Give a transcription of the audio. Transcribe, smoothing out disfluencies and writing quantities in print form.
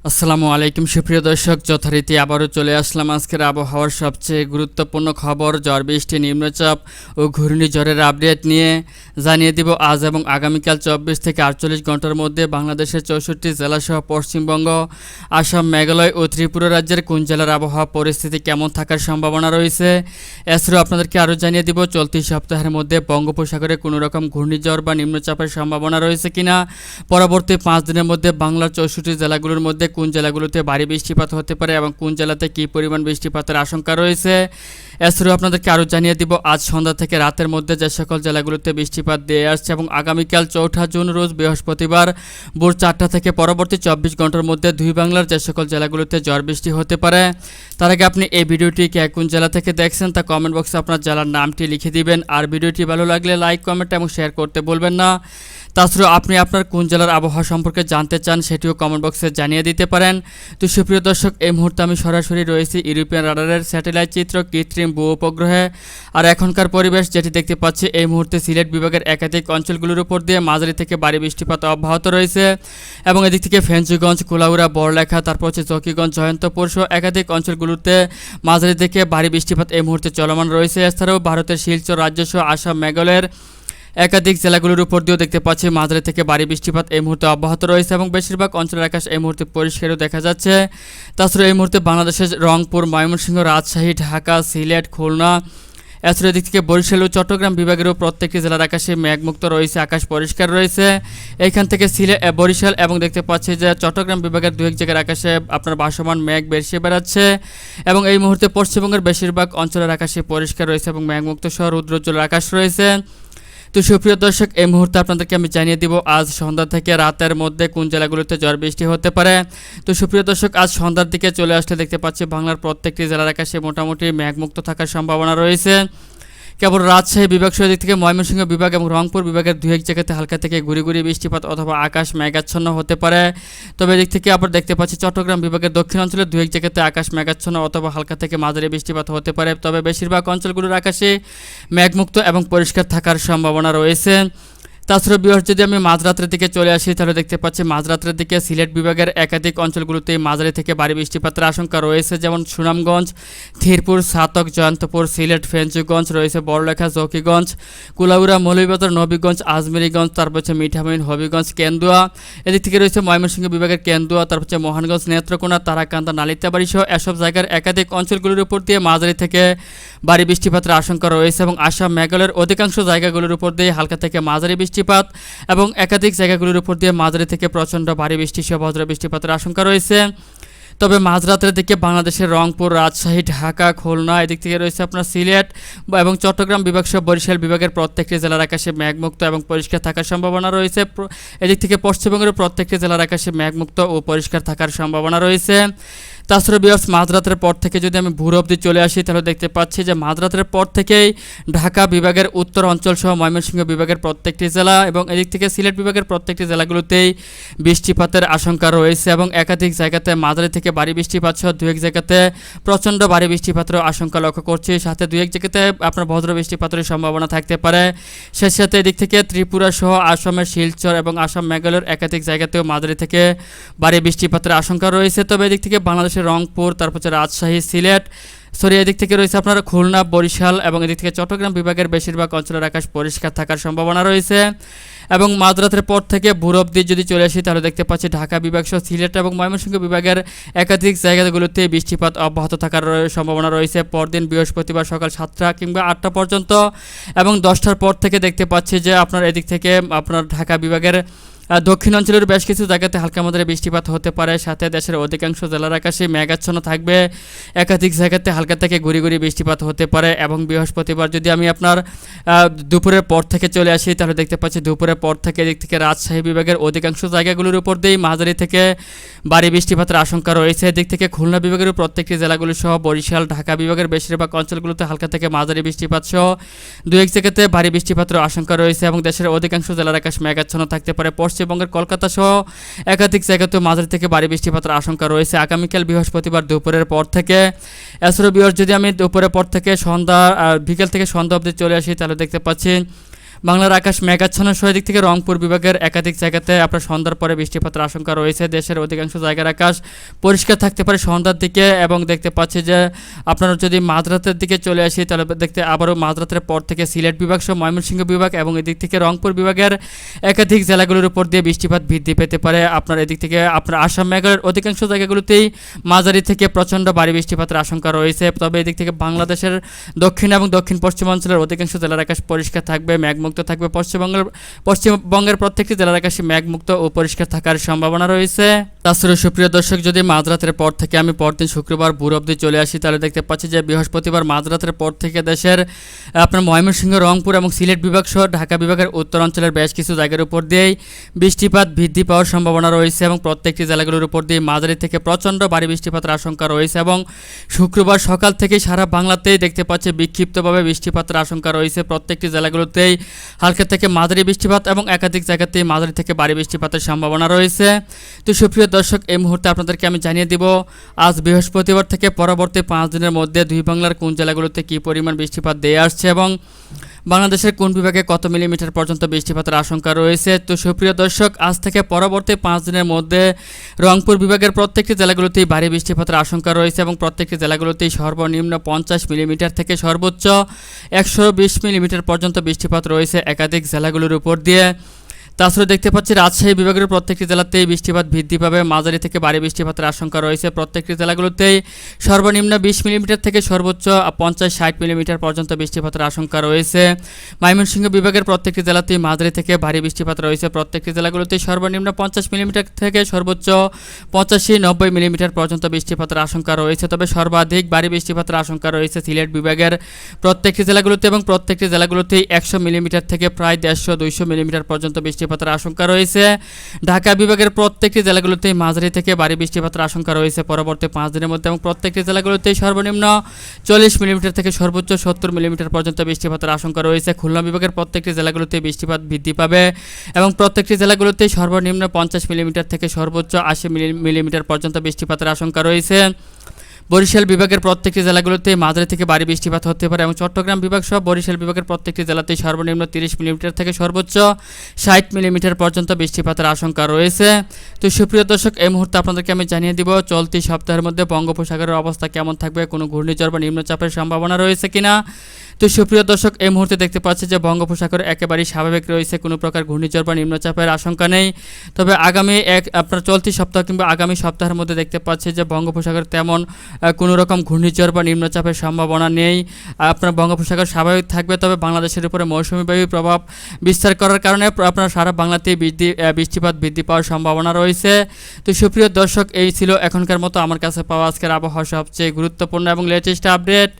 আসসালামু আলাইকুম সুপ্রিয় দর্শক, যথারীতি আবারও চলে আসলাম আজকের আবহাওয়ার সবচেয়ে গুরুত্বপূর্ণ খবর ঝড় বৃষ্টি, নিম্নচাপ ও ঘূর্ণিঝড়ের আপডেট নিয়ে। জানিয়ে দিব আজ এবং আগামীকাল 24 থেকে 48 ঘন্টার মধ্যে বাংলাদেশের 64 জেলাসহ পশ্চিমবঙ্গ, আসাম, মেঘালয় ও ত্রিপুরা রাজ্যের কোন জেলার আবহাওয়া পরিস্থিতি কেমন থাকার সম্ভাবনা রয়েছে। এছাড়াও আপনাদেরকে আরও জানিয়ে দিব চলতি সপ্তাহের মধ্যে বঙ্গোপসাগরে কোনো রকম ঘূর্ণিঝড় বা নিম্নচাপের সম্ভাবনা রয়েছে কিনা। পরবর্তী 5 দিনের মধ্যে বাংলার 64 জেলাগুলোর মধ্যে কোন জেলাগুলোতে ভারী বৃষ্টিপাত হতে পারে এবং কোন জেলাতে কী পরিমাণ বৃষ্টিপাতের আশঙ্কা রয়েছে। এছাড়াও আপনাদেরকে আরও জানিয়ে দিব আজ সন্ধ্যা থেকে রাতের মধ্যে যে সকল জেলাগুলোতে বৃষ্টিপাত দিয়ে আসছে এবং আগামীকাল 4 জুন রোজ বৃহস্পতিবার ভোর 4টা থেকে পরবর্তী 24 ঘন্টার মধ্যে দুই বাংলার যে সকল জেলাগুলোতে ঝড় বৃষ্টি হতে পারে। তার আগে আপনি এই ভিডিওটি কোন জেলা থেকে দেখছেন তা কমেন্ট বক্সে আপনার জেলার নামটি লিখে দিবেন। আর ভিডিওটি ভালো লাগলে লাইক, কমেন্ট এবং শেয়ার করতে বলবেন না। তাছাড়াও আপনি আপনার কোন জেলার আবহাওয়া সম্পর্কে জানতে চান সেটিও কমেন্ট বক্সে জানিয়ে দিতে পারেন। তো সুপ্রিয় দর্শক, এই মুহূর্তে আমি সরাসরি রয়েছি ইউরোপিয়ান রাডারের স্যাটেলাইট চিত্র কৃত্রিম ভূ উপগ্রহে। আর এখনকার পরিবেশ যেটি দেখতে পাচ্ছি, এই মুহূর্তে সিলেট বিভাগের একাধিক অঞ্চলগুলোর উপর দিয়ে মাঝারি থেকে ভারী বৃষ্টিপাত অব্যাহত রয়েছে এবং এদিক থেকে ফেঞ্চুগঞ্জ, কুলাউড়া, বড়লেখা, তারপর হচ্ছে জকিগঞ্জ, জয়ন্তপুর সহ একাধিক অঞ্চলগুলোতে মাঝারি থেকে ভারী বৃষ্টিপাত এই মুহূর্তে চলমান রয়েছে। এছাড়াও ভারতের শিলচর রাজ্যসহ আসাম, মেঘালয়ের একাধিক জেলাগুলোর উপর দিয়েও দেখতে পাচ্ছি মাঝারি থেকে ভারী বৃষ্টিপাত এই মুহূর্তে অব্যাহত রয়েছে এবং বেশিরভাগ অঞ্চলের আকাশ এই মুহূর্তে পরিষ্কারও দেখা যাচ্ছে। তাছাড়া এই মুহূর্তে বাংলাদেশের রংপুর, ময়মনসিংহ, রাজশাহী, ঢাকা, সিলেট, খুলনা, এছাড়া এদিক থেকে বরিশাল ও চট্টগ্রাম বিভাগেরও প্রত্যেকটি জেলার আকাশে মেঘমুক্ত রয়েছে, আকাশ পরিষ্কার রয়েছে। এইখান থেকে বরিশাল এবং দেখতে পাচ্ছি যে চট্টগ্রাম বিভাগের দু এক জায়গার আকাশে আপনার ভাসমান মেঘ বেশি বেড়াচ্ছে এবং এই মুহূর্তে পশ্চিমবঙ্গের বেশিরভাগ অঞ্চলের আকাশে পরিষ্কার রয়েছে এবং মেঘমুক্ত সহ রৌদ্রোজ্জ্বল আকাশ রয়েছে। তো সুপ্রিয় দর্শক, এই মুহূর্তে আপনাদেরকে আমি জানিয়ে দিব আজ সন্ধ্যা থেকে রাতের মধ্যে কোন জেলাগুলোতে ঝড় বৃষ্টি হতে পারে। তো সুপ্রিয় দর্শক, আজ সন্ধ্যার দিকে চলে আসলে দেখতে পাচ্ছি বাংলার প্রত্যেকটি জেলার আকাশে মোটামুটি মেঘমুক্ত থাকার সম্ভাবনা রয়েছে। কেবল রাজশাহী বিভাগ সহ দিক থেকে ময়মনসিংহ বিভাগ এবং রংপুর বিভাগের দু এক জায়গাতে হালকা থেকে গুড়ি বৃষ্টিপাত অথবা আকাশ মেঘাচ্ছন্ন হতে পারে। তবে এদিক থেকে আবার দেখতে পাচ্ছি চট্টগ্রাম বিভাগের দক্ষিণ অঞ্চলের দু এক জায়গাতে আকাশ মেঘাচ্ছন্ন অথবা হালকা থেকে মাঝারি বৃষ্টিপাত হতে পারে। তবে বেশিরভাগ অঞ্চলগুলোর আকাশে মেঘমুক্ত এবং পরিষ্কার থাকার সম্ভাবনা রয়েছে। তাছাড়া যদি আমি মাঝরাতের দিকে চলে আসি তাহলে দেখতে পাচ্ছি মাঝরাতের দিকে সিলেট বিভাগের একাধিক অঞ্চলগুলোতে মাঝারি থেকে ভারী বৃষ্টিপাতের আশঙ্কা রয়েছে, যেমন সুনামগঞ্জ, থিরপুর, ছাতক, জয়ন্তপুর, সিলেট, ফেঞ্চুগঞ্জ রয়েছে, বড়লেখা, জকিগঞ্জ, কুলাউড়া, মৌলভীবাজার, নবীগঞ্জ, আজমেরীগঞ্জ, তারপর হচ্ছে মিঠামইন, হবিগঞ্জ, কেন্দুয়া। এদিক থেকে রয়েছে ময়মনসিংহ বিভাগের কেন্দুয়া, তারপর হচ্ছে মহানগঞ্জ, নেত্রকোনা, তারাকান্দা, নালিতাবাড়ি সহ এসব জায়গার একাধিক অঞ্চলগুলোর উপর দিয়ে মাঝারি থেকে ভারী বৃষ্টিপাতের আশঙ্কা রয়েছে এবং আসাম, মেঘালয়ের অধিকাংশ জায়গাগুলোর উপর দিয়ে হালকা থেকে মাঝারি বৃষ্টিপাত এবং একাধিক জায়গাগুলোর উপর দিয়ে মাঝারি থেকে প্রচণ্ড ভারী বৃষ্টি সহ বজ্র বৃষ্টিপাতের আশঙ্কা রয়েছে। তবে মাঝরাতের দিকে বাংলাদেশের রংপুর, রাজশাহী, ঢাকা, খুলনা, এদিক থেকে রয়েছে আপনার সিলেট এবং চট্টগ্রাম বিভাগ সহ বরিশাল বিভাগের প্রত্যেকটি জেলার আকাশে মেঘমুক্ত এবং পরিষ্কার থাকার সম্ভাবনা রয়েছে। এদিক থেকে পশ্চিমবঙ্গের প্রত্যেকটি জেলার আকাশে মেঘমুক্ত ও পরিষ্কার থাকার সম্ভাবনা রয়েছে। তাছাড়া বিয়ার্স, মাঝরাতের পর থেকে যদি আমি ভোর অবধি চলে আসি তাহলে দেখতে পাচ্ছি যে মাঝরাতের পর থেকেই ঢাকা বিভাগের উত্তর অঞ্চল সহ ময়মনসিংহ বিভাগের প্রত্যেকটি জেলা এবং এদিক থেকে সিলেট বিভাগের প্রত্যেকটি জেলাগুলোতেই বৃষ্টিপাতের আশঙ্কা রয়েছে এবং একাধিক জায়গাতে মাঝারি থেকে ভারী বৃষ্টিপাত সহ দু এক জায়গাতে প্রচণ্ড ভারী বৃষ্টিপাতের আশঙ্কা লক্ষ্য করছি, সাথে দু এক জায়গাতে আপনার বজ্র বৃষ্টিপাতের সম্ভাবনা থাকতে পারে। সেই সাথে এদিক থেকে ত্রিপুরা সহ আসামের শিলচর এবং আসাম, মেঘালয়ের একাধিক জায়গাতেও মাঝারি থেকে ভারী বৃষ্টিপাতের আশঙ্কা রয়েছে। তবে এদিক থেকে বাংলাদেশের রংপুর, তারপর হচ্ছে রাজশাহী, সিলেট, এদিক থেকে রয়েছে আপনার খুলনা, বরিশাল এবং এদিক থেকে চট্টগ্রাম বিভাগের বেশিরভাগ অঞ্চলের আকাশ পরিষ্কার থাকার সম্ভাবনা রয়েছে। এবং মাঝরাতের পর থেকে ভোর অবধি যদি চলে আসি তাহলে দেখতে পাচ্ছি ঢাকা বিভাগ সহ সিলেট এবং ময়মনসিংহ বিভাগের একাধিক জায়গাগুলোতে বৃষ্টিপাত অব্যাহত থাকার সম্ভাবনা রয়েছে পরদিন বৃহস্পতিবার সকাল 7টা কিংবা 8টা পর্যন্ত এবং 10টার পর থেকে দেখতে পাচ্ছি যে আপনার এদিক থেকে আপনার ঢাকা বিভাগের দক্ষিণ অঞ্চলের বেশ কিছু জায়গাতে হালকা মাত্রায় বৃষ্টিপাত হতে পারে, সাথে দেশের অধিকাংশ জেলার আকাশে মেঘাচ্ছন্ন থাকবে, একাধিক জায়গাতে হালকা থেকে গুড়ি বৃষ্টিপাত হতে পারে। এবং বৃহস্পতিবার যদি আমি আপনার দুপুরের পর থেকে চলে আসি তাহলে দেখতে পাচ্ছি দুপুরের পর থেকে এদিক থেকে রাজশাহী বিভাগের অধিকাংশ জায়গাগুলোর উপর দিয়েই মাঝারি থেকে ভারী বৃষ্টিপাতের আশঙ্কা রয়েছে। এদিক থেকে খুলনা বিভাগের প্রত্যেকটি জেলাগুলো সহ বরিশাল, ঢাকা বিভাগের বেশিরভাগ অঞ্চলগুলোতে হালকা থেকে মাঝারি বৃষ্টিপাত সহ দু এক জায়গাতে ভারী বৃষ্টিপাতের আশঙ্কা রয়েছে এবং দেশের অধিকাংশ জেলার আকাশ মেঘাচ্ছন্ন থাকতে পারে। পশ্চিমবঙ্গের কলকাতা সহ একাধিক জায়গাতেও মাঝারি থেকে ভারী বৃষ্টিপাতের আশঙ্কা রয়েছে আগামীকাল বৃহস্পতিবার দুপুরের পর থেকে। এছাড়াও যদি আমি দুপুরের পর থেকে বিকেল থেকে সন্ধ্যা অবধি চলে আসি তাহলে দেখতে পাচ্ছি বাংলার আকাশ মেঘাচ্ছন্ন সহ দিক থেকে রংপুর বিভাগের একাধিক জায়গাতে আপনার সন্ধ্যার পরে বৃষ্টিপাতের আশঙ্কা রয়েছে। দেশের অধিকাংশ জায়গার আকাশ পরিষ্কার থাকতে পারে সন্ধ্যার দিকে এবং দেখতে পাচ্ছি যে আপনারা যদি মাঝরাতের দিকে চলে আসি তাহলে দেখতে আবারও মাঝরাতের পর থেকে সিলেট বিভাগ সহ ময়মনসিংহ বিভাগ এবং এদিক থেকে রংপুর বিভাগের একাধিক জেলাগুলোর উপর দিয়ে বৃষ্টিপাত বৃদ্ধি পেতে পারে। আপনার এদিক থেকে আপনার আসাম মেঘালয়ের অধিকাংশ জায়গাগুলোতেই মাঝারি থেকে প্রচণ্ড ভারী বৃষ্টিপাতের আশঙ্কা রয়েছে। তবে এদিক থেকে বাংলাদেশের দক্ষিণ এবং দক্ষিণ পশ্চিমাঞ্চলের অধিকাংশ জেলার আকাশ পরিষ্কার থাকবে, মেঘমুক্ত থাকবে। পশ্চিমবঙ্গের প্রত্যেকটি জেলার আকাশে মেঘমুক্ত ও পরিষ্কার থাকার সম্ভাবনা রয়েছে। তাছাড়া সুপ্রিয় দর্শক, যদি মাঝরাতের পর থেকে আমি পরদিন শুক্রবার ভোর অবধি চলে আসি তাহলে দেখতে পাচ্ছি যে বৃহস্পতিবার মাঝরাতের পর থেকে দেশের আপনার ময়মনসিংহ, রংপুর এবং সিলেট বিভাগ সহ ঢাকা বিভাগের উত্তরাঞ্চলের বেশ কিছু জায়গার উপর দিয়েই বৃষ্টিপাত বৃদ্ধি পাওয়ার সম্ভাবনা রয়েছে এবং প্রত্যেকটি জেলাগুলোর উপর দিয়ে মাঝারি থেকে প্রচণ্ড ভারী বৃষ্টিপাতের আশঙ্কা রয়েছে। এবং শুক্রবার সকাল থেকেই সারা বাংলাতেই দেখতে পাচ্ছি বিক্ষিপ্তভাবে বৃষ্টিপাতের আশঙ্কা রয়েছে। প্রত্যেকটি জেলাগুলোতেই হালকা থেকে মাঝারি বৃষ্টিপাত এবং একাধিক জায়গাতেই মাঝারি থেকে ভারী বৃষ্টিপাতের সম্ভাবনা রয়েছে। তো সুপ্রিয় দর্শক, এই মুহূর্তে আপনাদেরকে আমি জানিয়ে দিব আজ বৃহস্পতিবার থেকে পরবর্তী 5 দিনের মধ্যে দুই বাংলার কোন জেলাগুলোতে কী পরিমাণ বৃষ্টিপাত দিয়ে আসছে এবং বাংলাদেশের কোন বিভাগে কত মিলিমিটার পর্যন্ত বৃষ্টিপাতের আশঙ্কা রয়েছে। তো সুপ্রিয় দর্শক, আজ থেকে পরবর্তী 5 দিনের মধ্যে রংপুর বিভাগের প্রত্যেকটি জেলাগুলোতেই ভারী বৃষ্টিপাতের আশঙ্কা রয়েছে এবং প্রত্যেকটি জেলাগুলোতেই সর্বনিম্ন 50 মিলিমিটার থেকে সর্বোচ্চ 120 মিলিমিটার পর্যন্ত বৃষ্টিপাত রয়েছে একাধিক জেলাগুলোর উপর দিয়ে। তাছাড়া দেখতে পাচ্ছি রাজশাহী বিভাগের প্রত্যেকটি জেলাতেই বৃষ্টিপাত বৃদ্ধি পাবে, মাঝারি থেকে ভারী বৃষ্টিপাতের আশঙ্কা রয়েছে। প্রত্যেকটি জেলাগুলোতেই সর্বনিম্ন 20 মিলিমিটার থেকে সর্বোচ্চ 50-60 মিলিমিটার পর্যন্ত বৃষ্টিপাতের আশঙ্কা রয়েছে। ময়মনসিংহ বিভাগের প্রত্যেকটি জেলাতেই মাঝারি থেকে ভারী বৃষ্টিপাত রয়েছে। প্রত্যেকটি জেলাগুলোতেই সর্বনিম্ন 50 মিলিমিটার থেকে সর্বোচ্চ 85-90 মিলিমিটার পর্যন্ত বৃষ্টিপাতের আশঙ্কা রয়েছে। তবে সর্বাধিক ভারী বৃষ্টিপাতের আশঙ্কা রয়েছে সিলেট বিভাগের প্রত্যেকটি জেলাগুলোতে এবং প্রত্যেকটি জেলাগুলোতেই 100 মিলিমিটার থেকে প্রায় 150-200 মিলিমিটার পর্যন্ত বৃষ্টিপাতের আশঙ্কা রয়েছে। ঢাকা বিভাগের প্রত্যেকটি জেলাগুলোতেই মাঝারি থেকে ভারী বৃষ্টিপাতের আশঙ্কা রয়েছে পরবর্তী 5 দিনের মধ্যে এবং প্রত্যেকটি জেলাগুলোতেই সর্বনিম্ন 40 মিলিমিটার থেকে সর্বোচ্চ 70 মিলিমিটার পর্যন্ত বৃষ্টিপাতের আশঙ্কা রয়েছে। খুলনা বিভাগের প্রত্যেকটি জেলাগুলোতেই বৃষ্টিপাত বৃদ্ধি পাবে এবং প্রত্যেকটি জেলাগুলোতেই সর্বনিম্ন 50 মিলিমিটার থেকে সর্বোচ্চ 80 মিলিমিটার পর্যন্ত বৃষ্টিপাতের আশঙ্কা রয়েছে। বরিশাল বিভাগের প্রত্যেকটি জেলাগুলোতে মাঝারি থেকে ভারী বৃষ্টিপাত হতে পারে এবং চট্টগ্রাম বিভাগ সহ বরিশাল বিভাগের প্রত্যেকটি জেলাতেই সর্বনিম্ন 30 মিলিমিটার থেকে সর্বোচ্চ 60 মিলিমিটার পর্যন্ত বৃষ্টিপাতের আশঙ্কা রয়েছে। তো সুপ্রিয় দর্শক, এই মুহূর্তে আপনাদেরকে আমি জানিয়ে দিব চলতি সপ্তাহের মধ্যে বঙ্গোপসাগরের অবস্থা কেমন থাকবে, কোনো ঘূর্ণিঝড় বা নিম্নচাপের সম্ভাবনা রয়েছে কিনা। তো সুপ্রিয় দর্শক, এই মুহূর্তে দেখতে পাচ্ছি যে বঙ্গোপসাগর একেবারেই স্বাভাবিক রয়েছে, কোনো প্রকার ঘূর্ণিঝড় বা নিম্নচাপের আশঙ্কা নেই। তবে আগামী আপনার চলতি সপ্তাহ কিংবা আগামী সপ্তাহের মধ্যে দেখতে পাচ্ছি যে বঙ্গোপসাগর তেমন কোনো রকম ঘূর্ণিঝড় বা নিম্নচাপের সম্ভাবনা নেই। আপনার বঙ্গোপসাগর স্বাভাবিক থাকবে, তবে বাংলাদেশের উপরে মৌসুমি বায়ু প্রভাব বিস্তার করার কারণে আপনার সারা বাংলাতেই বৃষ্টিপাত বৃদ্ধি পাওয়ার সম্ভাবনা রয়েছে। তো সুপ্রিয় দর্শক, এই ছিল এখনকার মতো আমার কাছে পাওয়া আজকের আবহাওয়া সবচেয়ে গুরুত্বপূর্ণ এবং লেটেস্ট আপডেট।